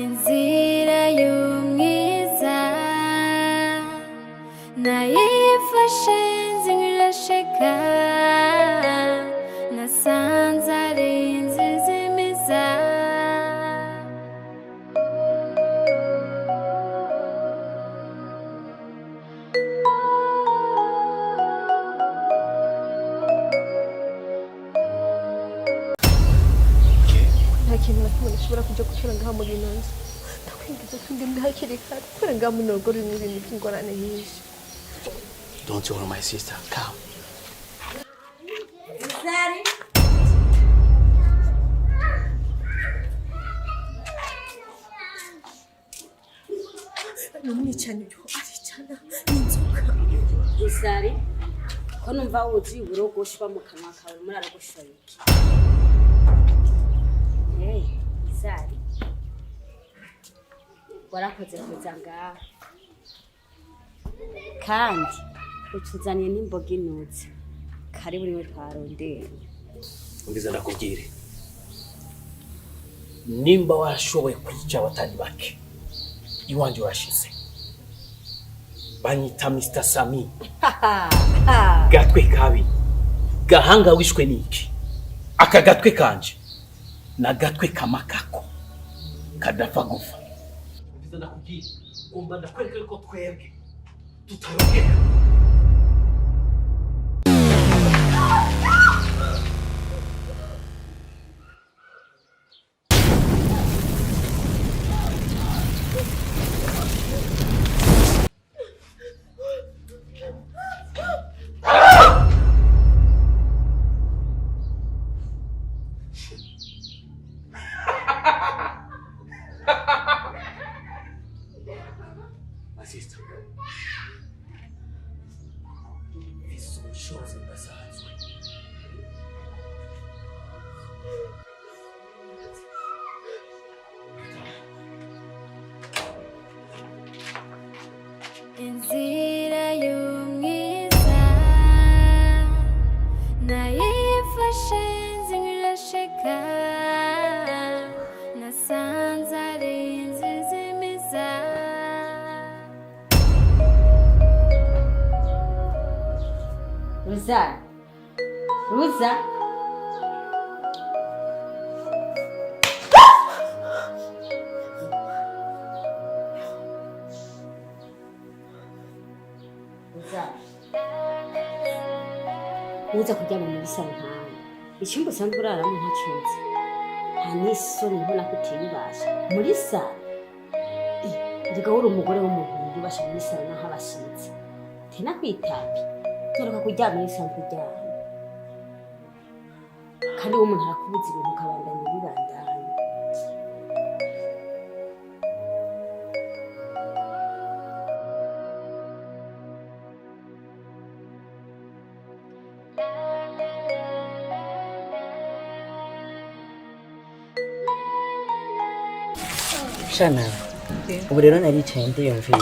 inzira y'umwiza nayifashe nzirasheka nasanze ari INZIRA kintu nakimwe nshobora kujya gukora ngaha muri ino nzu ndakwingiza tugende hakiri kare kubera ngaha muri urugo rurimo ibintu by'ingorane nyinshi. Don't worry my sister, come. Daddy. Namwicana ibyo aricana n'inzoka. Isari ko numva wuzi uburogoshwa mu kanwa kawe muri aragoshoye iki? Isari warakoze kuza ngaha kandi utuzaniye n'imboga inutse karibu niwe twarondera. Umbiza ndakubwire nimba washoboye kwica abatari bake iwanje washize banyita Mr. Sami gatwe kabi gahanga wishwe niki aka gatwe kanje na gatwe kamakako kadapfa gufa. Umbiza ndakubwire umba ndakwereka ko twebwe tutayogera. Sister, this shows in the sides. inzira y'umwiza nayifashe nzirasheka nasanze ari IZIMIZA. Ruza uza kuryama muri salo ntawe icyumba usanzwe uraramo ntacyuzi nta n'isoni mbona ko utiyubasha muri salo rigahura umugore w'umuntu yubasha muri salo naho abashyitsi tena kwitabi turuka kuryama isanzwe uryama kandi uwo muntu arakubuza ibintu ukabandanya ubibandanya. Shana, ubu rero naricaye ndiyumvira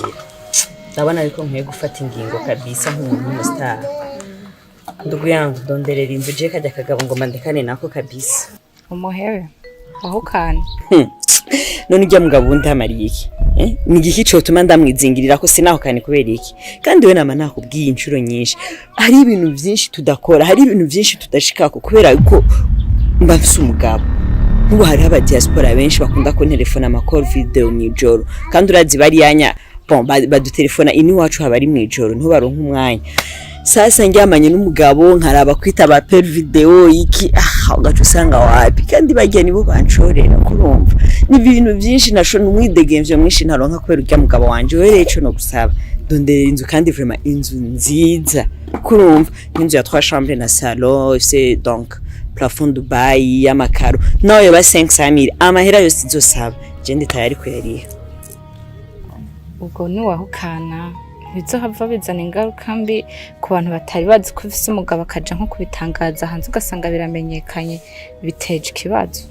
ndabona ariko nkwiye gufata ingingo kabisa nk'umuntu w'umustar. Ndugu yangu donderera inzu je kajya kagabo ngo mandekane nako kabisa. Umuhewe aho kana none ujya mugabo wundi amariye iki ni igiki cyo tuma ndamwizingirira ko sinaho kane kubera iki kandi we nama nakubwiye inshuro nyinshi hari ibintu byinshi tudakora hari ibintu byinshi tudashikako kubera ko mbafise umugabo. Ubu hari aba diaspora benshi bakunda ko telefona amakuru video mwijoro kandi urazi bariyanya badutelefona ini wacu habari mwijoro ntubaronka umwanya. Sasa njyamanye n'umugabo nkaraba kwitaba per video iki ugaca usanga wapi kandi bagiye nibo banshorera kurumva ni ibintu byinshi nashona umwidegemvyo mwinshi ntaronka kubera urya mugabo wanje we rero no gusaba donderera inzu kandi vraiment inzu nziza kurumva inzu ya 3 chambres na salon c'est donc plafond Dubai y'amakaro nawe ba 500,000 amahera yose izosaba je ndi tayari kuyariha. ubwo ni wahukana bizohava bizana ingaruka mbi ku bantu batari bazi ko ufise umugabo akaja nko kubitangaza hanze ugasanga biramenyekanye biteje ikibazo.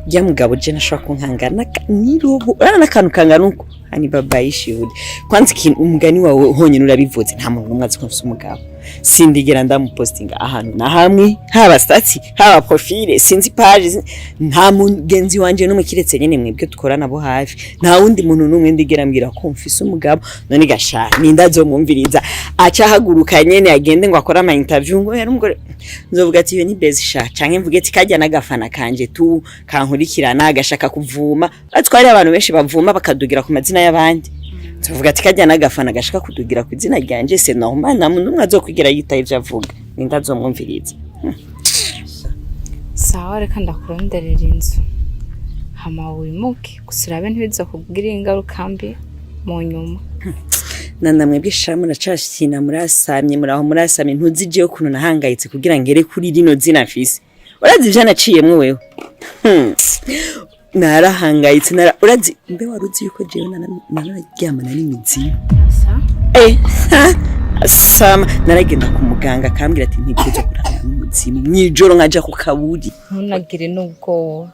Ujya mugabo je nashaka kunkangana nirobo urana kantu kangana hani baba yishuri kwanza ikintu umugani wawe honyine urabivuze nta muntu umwe azi ko ufise umugabo sindigera ndamupostinga ahantu na hamwe, haba stati haba profile sinzi page, nta mugenzi wanje n'umwe kiretse nyene mwebwe dukorana bo hafi, nta wundi muntu n'umwe ndigera mbwira ko mfise umugabo. None gasha nindazomwumviriza aca haguruka nyene agende ngo akora ama interview ngo yari umugore, nzovuga ati iyo ni bezisha canke mvuge ati kajya nagafana kanje tu kankurikirana agashaka kuvuma. Atwari abantu benshi bavuma bakadugira ku mazina y'abandi, tuvuga ati kajya nagafana gashaka kudugira ku izina ryanje, c'est normal, nta muntu umwe azokwigira yitaye ivyo avuga, nindazomwumviriza. Sawa, reka ndakuronderera inzu hama wimuke, gusa urabe ntibizokubwira ingaruka mbi mu nyuma. Nanda mwebwe shamu nacashina murasamye muraho murasamye, ntuzije ukuntu nahangayitse kugira ngere kuri rino zina mfise. Urazi ivyo naciyemwe wewe? Narahangayitse urazi mbe waruzi yuko jewe nararyamana n'imizimu. Sama naragenda ku muganga akambwira ati ntibyo kurana n'umuzimu mwijoro nkaja ku kaburi. Ntunagire nubwo.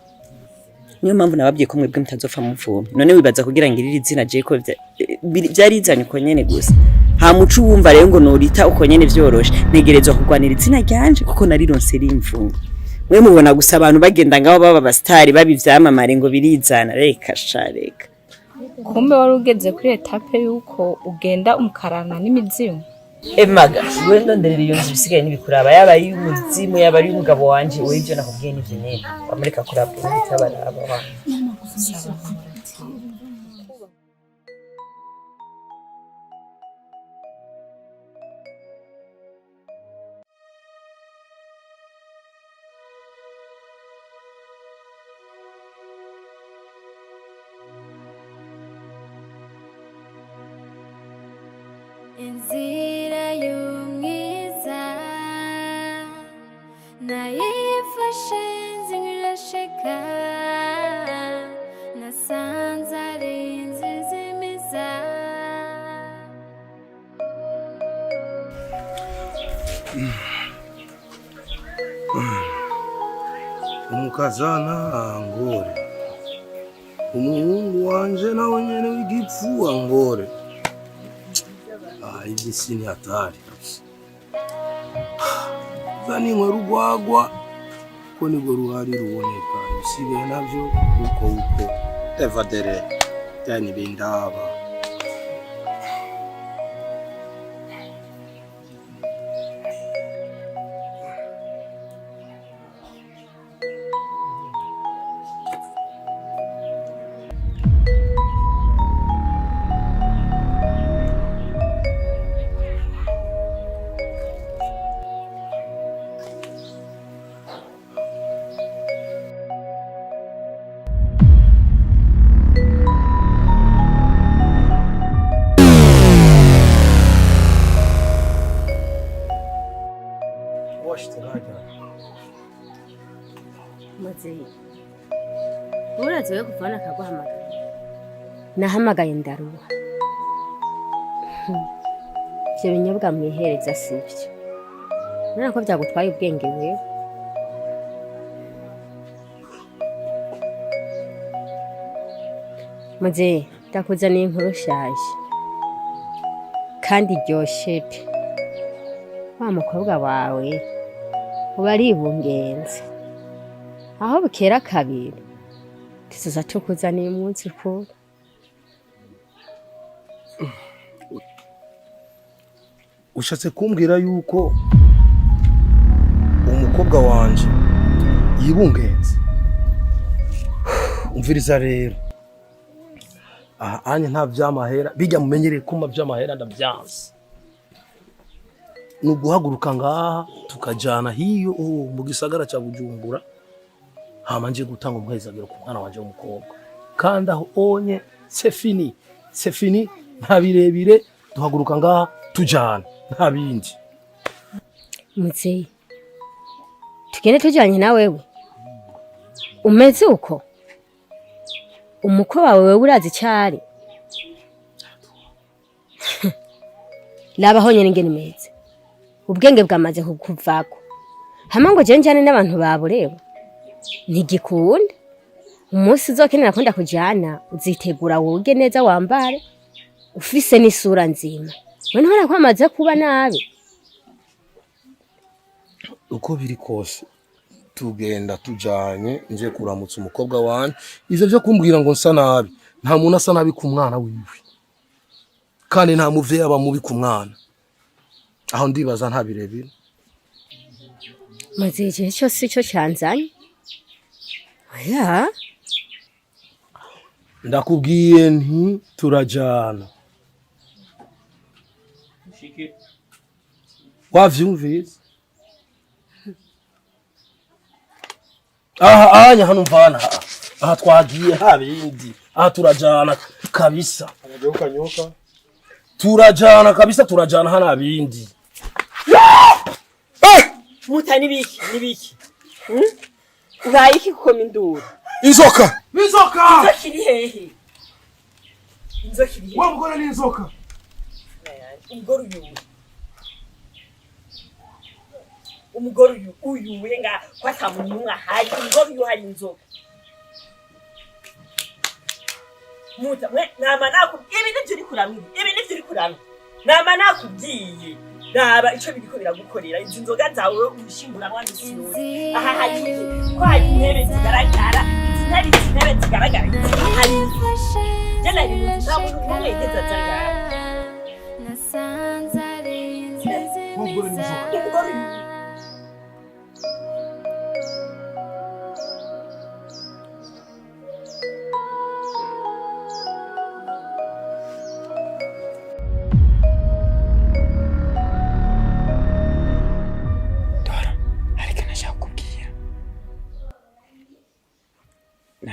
Niyo mpamvu nababwiye ko mwebwe mutazopfa muvoma. None wibaza kugira ngirira izina je ko byarizanye uko nyene gusa. Ha mucu wumva rero ngo norita uko nyene vyoroshe. Negerezwa kugwanira izina ryanje kuko narironse rimfunga. Mwe mubona gusa abantu bagenda ngaho baba abastari babivyamamare ngo birizana, reka shareka. Kumbe wari ugeze kuri etape yuko ugenda umukarana n'imizimu. Emaga wenda nderera iyo nzu bisigaye nibikuraba, yaba ari umuzimu yaba ari umugabo wanje, we ivyo nakubwiye n'ivyo nyene bamureka kurabwa n'itabaraba wanje. Inzira y'umwiza nayifashe nzirasheka, nasanze ari INZIRA. Umukazana angore, umuhungu wanje nawe nyene w'igipfu angore. Hivi si ni hatari. Zani rugwagwa ko nibwo ruhari ruboneka, bisigaye navyo uko evadere yani bindaba. Maze urazi we kuvana akaguhamagara, nahamagaye ndaruha. Ivyo binyobwa mwihereza sivyo, none ko vyagutwaye ubwenge wewe. Maze ndakuzaniye inkuru shaje kandi iryoshe pe. Wa mukobwa wawe uba aribungenze, aho bukera kabiri tuzoza tukuzaniye umunsi kure. Ushatse kumbwira yuko umukobwa wanje yibungenze? Umviriza rero, anye nta vyamahera bijya mumenyereye kuma vyamahera ndavyanse. Nuguhaguruka ngaha tukajana hiyo mu gisagara ca Bujumbura, hama nje gutanga umuhezagiro ku mwana wanje w'umukobwa. Kandi aho onye c'est fini nta birebire, duhaguruka ngaha tujana nta bindi. Mutse tugende tujanye na wewe umeze uko? Umukwe wawe wewe urazi cyari? Labaho nyene ngene meze, ubwenge bwamaze kukuvako. Hama ngo jenjane n'abantu baburewe ntigikunda. Umunsi uzokenera kunda kujana uzitegura woge neza, wambare ufise n'isura nzima. Wewe ntora kwamaze kuba nabi. uko biri kose tugenda tujanye nje kuramutsa umukobwa wanje. Ivyo byo kumbwira ngo nsa nabi, nta muntu asa nabi ku mwana wiwe, kandi nta muvyeyi aba mubi ku mwana. Aho ndibaza nta birebire. maze igihe cyose icyo cyanzanye. Oya, Ndakubwiye nti turajana. Wavyumvise? Anya hano mvana. Aha twagiye habindi. Aha turajana kabisa. Nyoka. Turajana kabisa, turajana hana bindi. Muta nibiki ubaye iki kukoma induru? Inzoka! Inzoka iri hehe? Inzoka iri hehe? Wa mugore ni inzoka. Umugore uyu wenga kwata muntu umwe ahari, umugore uyu hari inzoka. Muta mwe nama nakubwiye ibintu uri kuramira. Nama nakubwiye. Naba ico biriko biragukorera izi nzoga zawe ubishingura mwa misiyoni. Aha hari ko hari intebe zigaragara, intebe zigaragara. Hari jana ni ntabwo n'umwe yigeze azangara. nasanze ari INZIRA.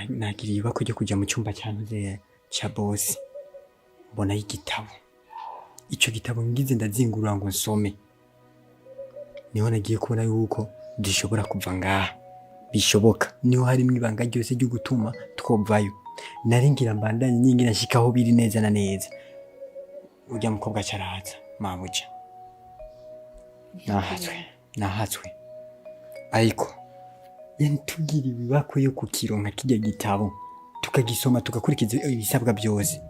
Nagiriye ibako ryo kujya mu cyumba cyantuze cya boss, mbona igitabo. Icyo gitabo ngize ndazingurura ngo nsome, niho nagiye kubona yuko dushobora kuva ngaha, bishoboka. Niho harimo ibanga ryose ryo gutuma twovayo. Naringira mbandanye nyingira nshikaho biri neza na neza. Ujya mukobwa cyaraza mabuja. Nahatswe. Ariko yani tugira ibibako yo kukironka kijya gitabo tukagisoma tugakurikiza ibisabwa byose,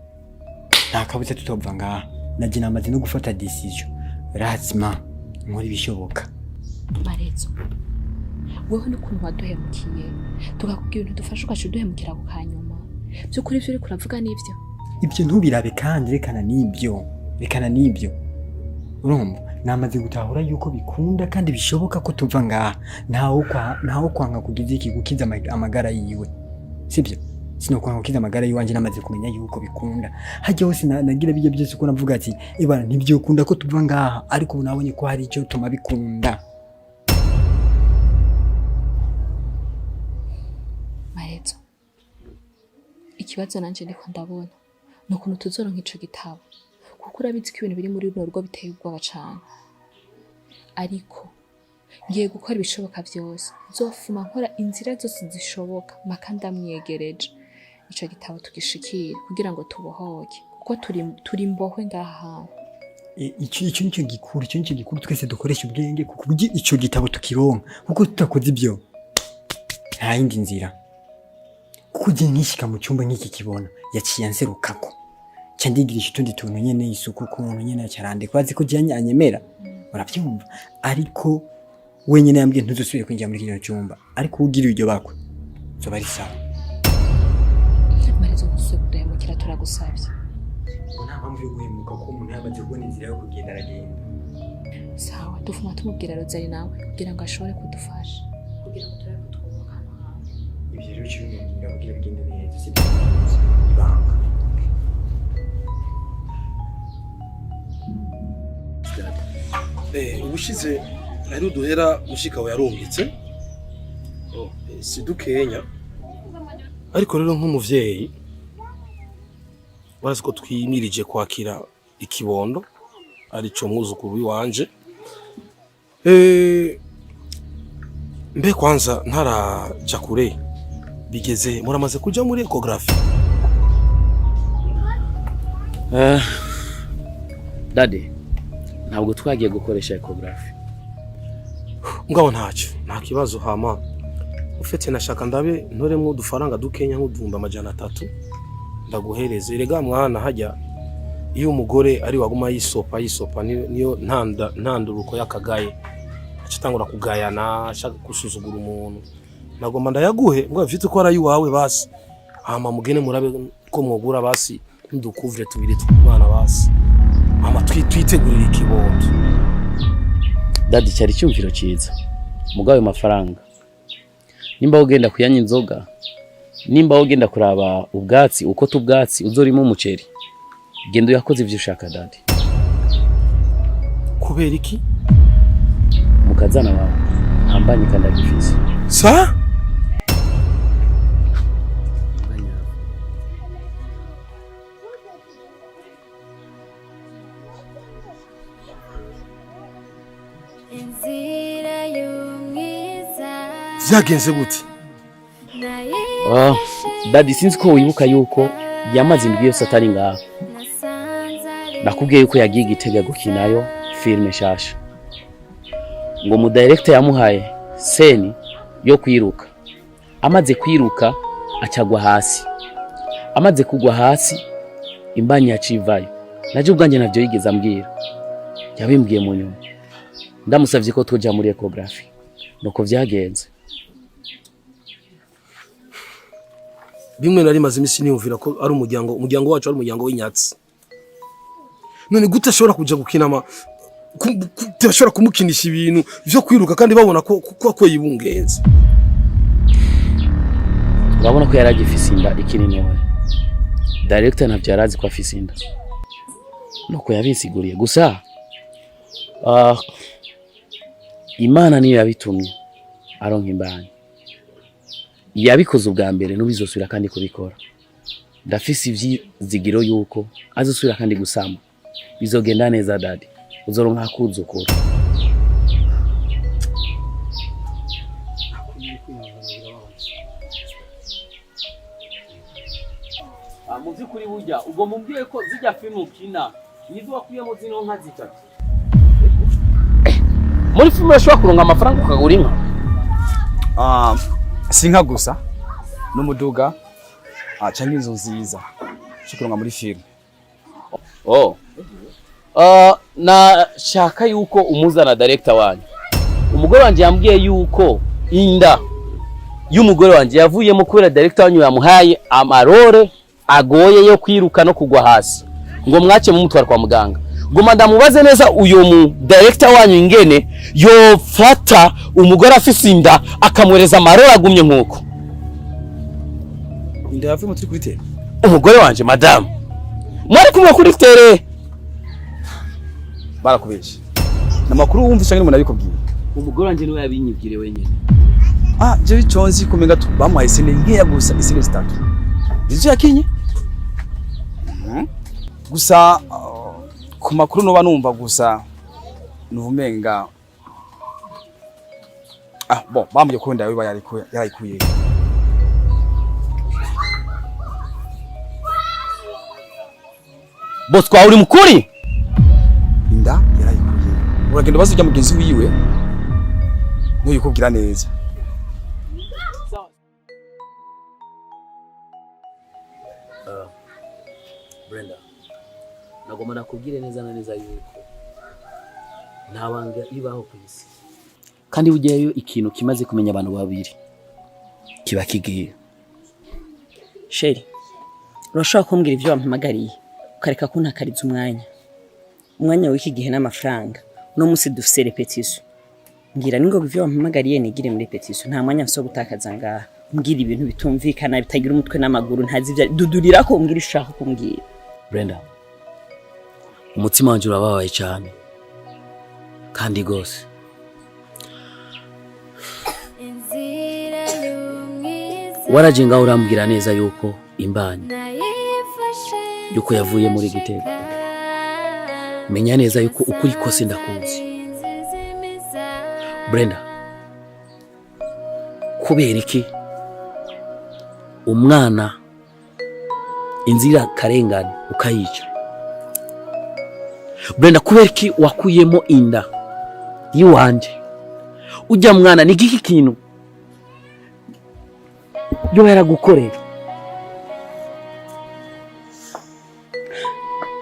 nta kabuza tutova ngaha. Naje namaze no gufata decision razima muri bishoboka. Marezo, wewe n'ukuntu waduhemukiye tukakubwira ibintu dufasha ukacuduhemukira ku kanyuma, by'ukuri ivyo uri kuravuga n'ivyo? Ibyo ntubirabe kandi rekana n'ibyo urumva. Namaze gutahura yuko bikunda kandi bishoboka ko tuva ngaha, ntawo kwanga kugiza iki gukiza amagara yiwe, sibyo? Sino kwanga kukiza amagara yiwanje. Namaze kumenya yuko bikunda. Hajya hose nagira bijya byose uko navuga ati ibana ntibyo ukunda ko tuva ngaha, ariko nabonye ko hari icyo tuma bikunda. Marezo, ikibazo nanje ndiko ndabona nukuntu tuzoronka ico gitabo, kuko urabizi ko ibintu biri muri runo rugo biteye ubwoba cane. Ariko ngiye gukora ibishoboka byose, nzofuma nkora inzira zose zishoboka mpaka ndamwegereje ico gitabo tugishikire kugira ngo tubohoke, kuko turi imbohwe ngaha. Icyo nicyo gikuru twese dukoresha ubwenge kuko icyo gitabo tukironka, kuko tutakoze ibyo nta yindi nzira. Kuko je nkishika mu cyumba nk'iki kibona yaciye anserukako cyandigirisha utundi tuntu nyene isuku kuntu nyene cyarande kwazi ko je anyemera, urabyumva. Ariko wenyine yambwiye ntuzosubire kwinjira muri kino cyumba, ariko ugira iryo bakwe zoba ari sawa. Marezo, gusubira turagusabye. Nta mpamvu yo guhemuka ko umuntu yabaze kubona inzira yo kugenda aragenda. Sawa, dufuma tumubwira Rozari nawe kugira ngo ashobore kudufasha, kugira ngo turabe kutwubuka hano hantu. Ibyo rero cy'umuntu kugira bigende neza, sibyo? Ibanga. Ubushize ari uduhera mushika we yarumbitse. Si dukenya. Ariko rero nk'umuvyeyi warazi ko twimirije kwakira ikibondo arico mwuzukuru wanje. Mbe kwanza ntaraja kure bigeze muramaze kuja muri ecography? Dade, ntabwo twagiye gukoresha ecography. Ngabo ntacyo, nta kibazo. Hama ufite nashaka ndabe ntoremwo udufaranga dukenya nk'udumba amajana 3 ndaguhereze. Erega mwana hajya iyo umugore ari waguma yisopa niyo ntanduruko yakagaye. acitangura kugayana ashaka gusuzugura umuntu nagomba ndayaguhe ngo afite ko ari wawe basi hama mugene murabe ko mwogura basi ndukuvure tubiri tw'umwana basi hama twitegurira ikibondo. Dadi cyari cyumviro cyiza mugawe mafaranga nimba ugenda kuyanya inzoga nimba ugenda kuraba ubwatsi uko tubwatsi uzorimo umuceri gendo yakoze ivyo ushaka dadi. Kubera iki mukazana wawe ambanye kandi agifise sa vyagenze gute? Dadi sinzi ko wibuka yuko yamaze indwi yose atari ngaho. Nakubwiye yuko yagiye Gitega gukinayo filme shasha ngo mu director yamuhaye seni yo kwiruka. Amaze kwiruka acagwa hasi, amaze kugwa hasi imbanyi yacivayo. Naje ubwanje navyo yigeze ambwira, yabimbwiye mu nyuma. Ndamusavye ko tujya muri ecography nuko vyagenze. Bimwe nari maze imisi niyumvira ko ari umuryango wacu ari umuryango w'inyatsi. None gute ashobora kuja gukina ashobora kumukinisha ibintu byo kwiruka kandi babona ko yibungenza. Urabona ko yaragifise inda ikinini we. Director navyo yarazi ko afise inda. Nuko yabisiguriye gusa Imana niyo yabitumye aronka imbanyi. Yabikoze ubwa mbere n'ubizosubira kandi kubikora. Ndafise ivyizigiro yuko azosubira kandi gusama. Bizogenda neza dadi. Uzoronka akuzukura. Muzikuri burya ubwo mumbwiye ko zijya filmu ukina nizo wakuyemo zino nka zitatu. Muri filmu yashobora kuronka amafaranga ukagura inka. Sinka gusa n'umuduga cyangwa inzu nziza cyo muri film. Na shaka yuko umuzana director wanyu. Umugore wanje yambwiye yuko inda y'umugore wanje yavuyemo kubera director wanyu yamuhaye amarore agoye yo kwiruka no kugwa hasi. Ngo mwace mumutwara kwa muganga. Ngo mandamubaze neza uyo mu director wanyu ingene yo fata umugore afise inda akamwereza amarore agumye nkuko. Inda yavuye mutri kuri tere. Umugore wanje madam. Mwari kumwe kuri tere. Barakubesha. Namakuru wumvisha ngene umuntu abikubwiye. Umugore wanje niwe yabinyibwire wenyene. Je biconzi kumenga bamuhaye sene nkeya gusa isene zitatu. Izo yakinye? Gusa ku makuru no banumva gusa nuvumenga bon bambye ko ndawe yarayikuye. Boss kwa uri mukuri? Inda yarayikuye. Uragenda bazijya mugenzi wiwe. Ntuyikubwira neza. Brenda, nagomba nakubwire neza na neza yuko ntabanga ibaho ku isi. Kandi bugiyeyo ikintu kimaze kumenya abantu babiri kiba kigiye. Sheri, urashaka kumbwira ivyo wampamagariye ukareka kuntakariza umwanya w'iki gihe n'amafaranga. No musi dufise repetition. Ngira ningo ivyo wampamagariye nigire muri repetition. Nta mwanya nso gutakaza ngaha. Mbwira ibintu bitumvikana bitagira umutwe n'amaguru ntazi ivyo dudurira ko mbwira ushaka kumbwira. Brenda, umutima wanje urababaye cyane kandi gose. Warajenga urambwira neza yuko imbanyi yuko yavuye muri Gitega. Menya neza yuko ukuri kose ndakuzi. Brenda, kubera iki umwana inzira karengane ukayica? Brenda, kubera iki wakuyemo inda yiwanje? Ujya mwana ni giki kintu yo yaragukorera?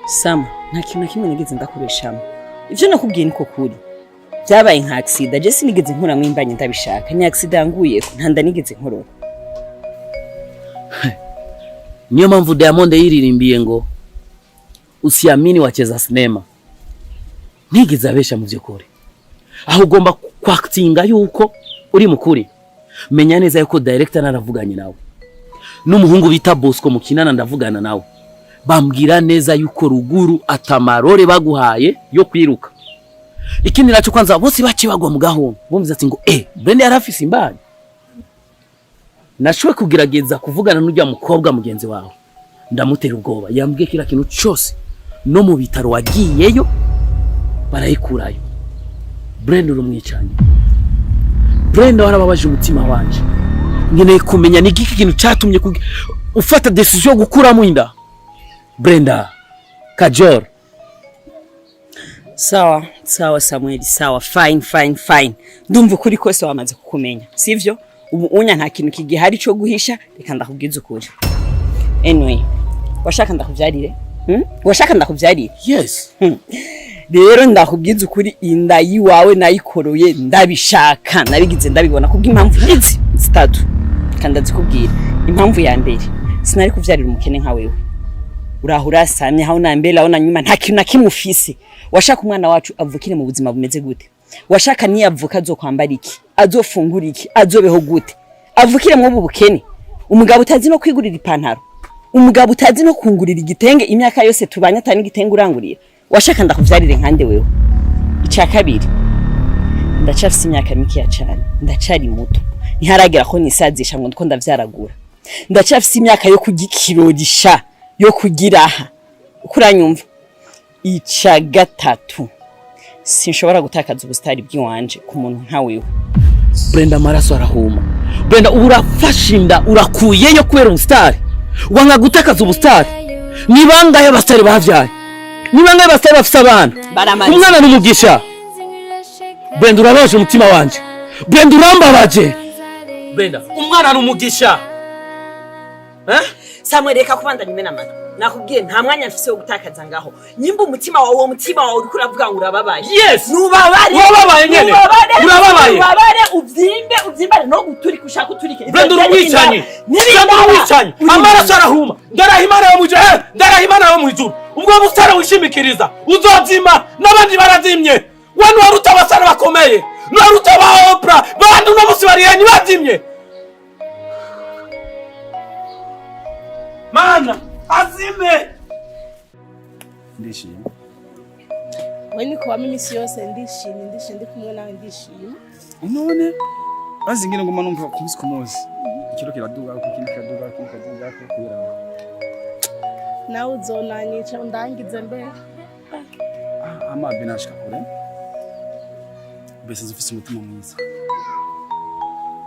Sam, nta kintu kimwe nigeze ndakubeshamo. Ivyo nakubwiye niko kuri. byabaye nka accident je sinigeze nkura mwimbanye ndabishaka ni accident yanguyeko ntanda nigeze nkorora. Niyo mpamvu Diamond yiririmbiye ngo usiamini wacheza sinema. Ntigeze abesha mu by'ukuri. Aho ugomba kwactinga yuko uri mukuri. Menya neza yuko director naravuganye nawe. N'umuhungu bita Bosco mukinana ndavugana nawe. Bambwira neza yuko ruguru atamarore baguhaye yo kwiruka. Ikindi naco kwanza bose baci bagwa mu gahunda. Bumviza ati ngo Brenda yarafise imbani. Nashowe kugerageza kuvugana n'ujya mukobwa mugenzi wawe. Ndamutera ubwoba. Yambwiye kila kintu cyose. No mu bitaro wagiyeyo barayikurayo. Brenda urumwicanye. Brenda warababaje umutima wanje. Ngeneye kumenya ni giki kintu cyatumye ufata decision yo gukuramo inda. Brenda Kajor. Sawa Samuel, sawa, fine. Ndumva kuri kose wamaze kukumenya, sivyo? Ubu unya nta kintu kigihari cyo guhisha, reka ndakubwiza ukuri. Anyway, washaka ndakuvyarire? Washaka ndakuvyarire? Yes. Rero ndakubwiza ukuri inda yiwawe nayikoroye ndabishaka, nabigize ndabibona kubw'impamvu nyizi zitatu. Kandi ndazikubwira. Impamvu ya mbere, sinari kuvyarira umukene nka wewe. Urahura samye hawo nambela aho nanyuma nta kintu nakimufise. Washaka umwana wacu avukire mu buzima bumeze gute? Washaka ni avuka azokwambara iki? Azofungura iki? Azobeho gute? Avukire mu bukene. Umugabo utazi no kwigurira ipantaro. Umugabo utazi no kungurira igitenge imyaka yose tubanya atani igitenge urangurira. Washaka ndakuvyarire nkande wewe. Icya kabiri. Ndacafise imyaka mike cyane. Ndacari muto. Ntiharagera ko nisazisha ngo ndiko ndavyaragura. Ndacafise imyaka yo kugikirogisha, yo kugiraha. Kuranyumva. Icya gatatu. Sinshobora gutakaza ubustari bw'iwanje ku muntu nka wewe. Brenda maraso arahuma. Brenda urafashinda urakuyeyo kwera ubustari. Wanga gutakaza ubustari. Ni bangahe bastari bavyaye? Ni bangahe bastari bafise abana? Umwana n'umugisha. Brenda urabaje umutima wanje. Brenda urambabaje. Brenda umwana n'umugisha. Samuel reka kubandanya imena amata. Nakubwiye nta mwanya mfise wo gutakaza ngaho. Nyimba umutima wawe uwo mutima wawe uri kuravuga ngo urababaye. Yes. Nubabare. Urababaye nyene. Urababaye. Nubabare uvyimbe no guturika ushaka uturike. Brenda urumwicanye. Brenda urumwicanye. Amaraso arahuma. Ndarahimana yo muje. Ndarahimana yo mwijuru. Ubwo bustara wishimikiriza. Uzovyima n'abandi barazimye. Wanu waruta abasara bakomeye. Naruta ba Oprah. Bandi no musi bariye ni bazimye. Mana azime. Ndishimye. Wewe niko wa mimi yose ndishimye ndi kumwe nawe ndishimye. None azingire ngoma numva kumisi kumuzi. Ikiro kiraduga kukindi kiraduga kubera. Nawe uzonanyica undangize mbe. Amabe nashika kure. Bese zifise umutima mwiza.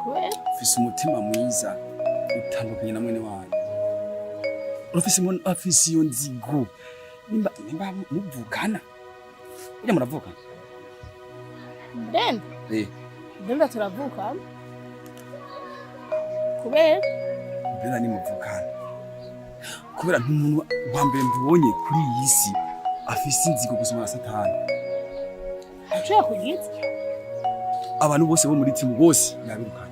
Kwe? Ufise umutima mwiza utandukanye na mwene wanyu. Ofisi yo nzigo. Nimba muvukana. Ira muravuka? Brenda? Brenda turavuka. Kubera? Brenda ni muvukana. Kubera ntumuntu wa mbere mbonye kuri iyi si afise inzigo gusoma na Satani. Acha kugitsa. Abantu bose bo muri timu bose yabirukana.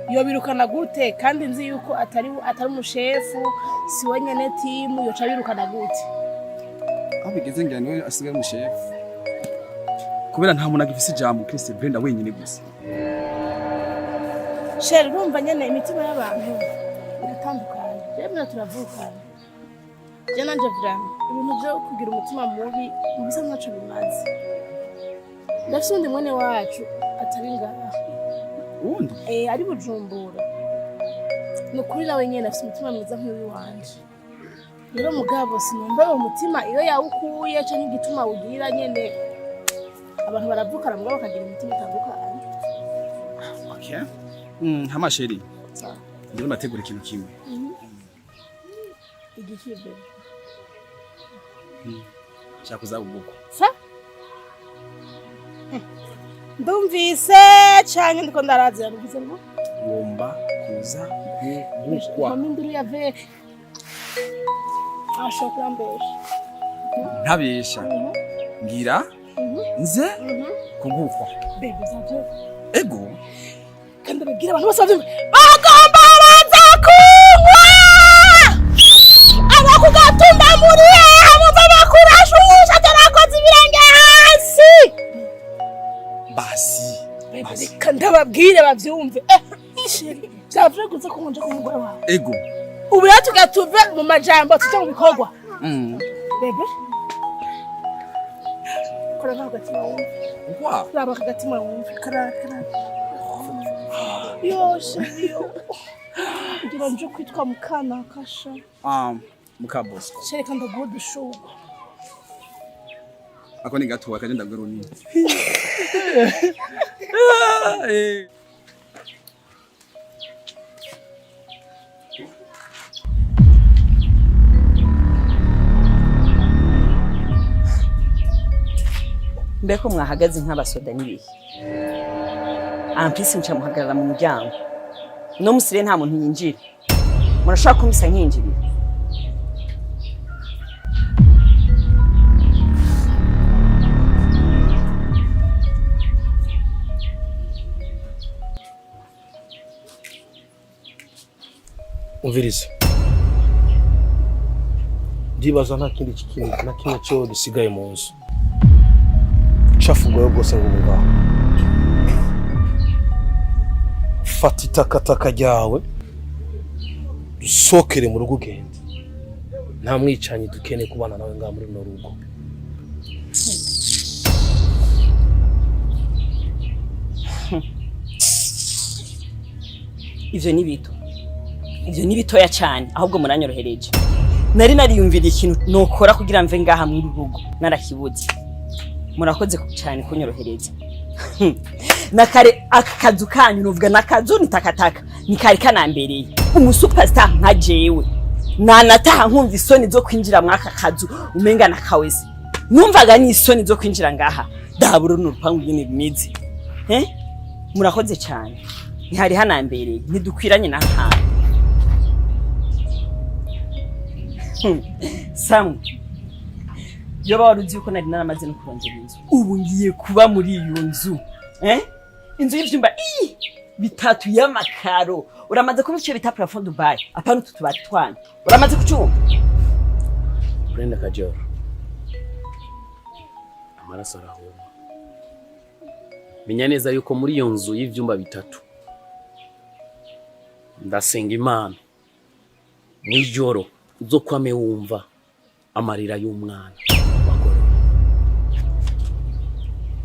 Yo birukana gute kandi nzi yuko atari umushefu si wenyene timu yo cabirukana gute? Aho bigeze ngira niwe asigaye umushefu. Kubera nta muntu agifise ijambo Christ Brenda wenyine gusa. Sheri rumva nyene imitima y'abantu iratandukanye. Rero turavukana. Je nanje vrame ibintu byo kugira umutima mubi mubisa nkaco bimaze. Ndafise undi mwene wacu atari ngaha. Undi? Ari Bujumbura. Nukuri nawe nyene afise umutima mwiza nk'uyu wanje. Rero mugabo sinumva uwo mutima iyo yawukuye canke igituma ugira nyene abantu baravukana mugabo bakagira imitima itandukanye. Okay. Hamasheri. Ndimo mategura ikintu kimwe. Igikibe. Shakuza ubuko. Sa? Ndumvise canke ndiko ndarazi yarugize ngo ngomba kuza gukwa. Mami nduru yave. Ashokra mbesha. Ntabesha. Ngira nze kugukwa bebe zavyo ego kandi babwira abantu bose bavyumva bagomba baza kunywa abakugatumba muri hamuza bakurashusha tarakoze ibirenge hasi basi reka ndababwire bavyumve isheri zavyo guza kunja ku mugore wawe ego ubu rero tugatuve mu majambo tujya mu bikorwa bebe kora n'agatima wumve kwa raba agatima wumve karara yo sheriyo ugira nje kwitwa mukana kasha mukabos sheri kandi good shugo ako ni gato akagenda ngero ni mbeko mwahagaze nk'abasoda nibihe ampisi nca muhagarara mu muryango no musire nta muntu yinjira murashaka kumisa nkinjirira umviriza ndibaza nta kindi kintu na kimwe cyo gisigaye mu nzu chafugoye bwose ngo ngaho fata itakataka ryawe dusokere mu rugo ugende nta mwicanyi dukeneye kubana nawe ngaho muri no rugo ivyo ni bitoya cyane ahubwo muranyorohereje nari nariyumvira ikintu nokora kugira mve ngaha muri rugo narakibuze murakoze cyane kunyorohereza nakare akazu kanyu nuvuga nakazu nitakataka nikari kanambereye umusuperstar nka jewe nanataha nkumva isoni zo kwinjira mwaka kazu umenga nakawese numvaga ni isoni zo kwinjira ngaha daburo n'urupangu nyine bimize murakoze cyane ntihari hanambereye ntidukwiranye n'ahantu Samu yoba waruzi yuko nari naramaze no kurondera inzu ubu ngiye kuba muri iyo nzu inzu y'ivyumba bitatu y'amakaro uramaze kuba icyo bita plafond Dubai apana tutubati twana uramaze kucumva Brenda kajoro amaraso arahoma menya neza yuko muri iyo nzu y'ivyumba bitatu ndasenga Imana mwijoro uzokwame wumva amarira y'umwana bagoro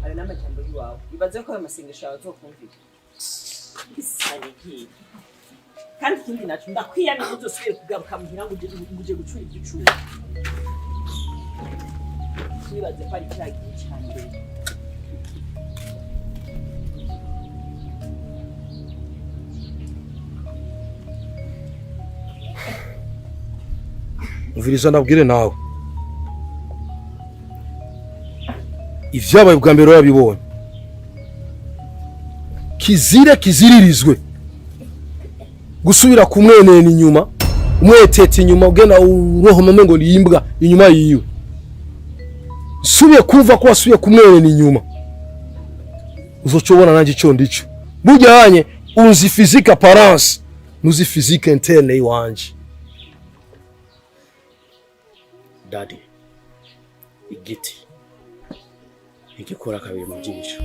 ari n'amajambo y'uwawe bibaze ko ayo masengesho yawe azokumvira isaniye kandi ikindi nacu ndakwiyamye uzosubire kugaruka muhira ngo uje gucura igicuri bibaze ko ari cyagiye cyane umviriza nabwire nawe ivyabaye bwa mbere wabibonye kiziririzwe gusubira kumwenena inyuma umwetete inyuma ugena uroho mamengo limbwa inyuma yiwe subiye kuva ko wasubiye kumwenena inyuma uzocobona nanje ico ndico bujyanye unzi physique apparence nuzi physique interne iwanje Daddy igiti igikora kabiri mu byinshi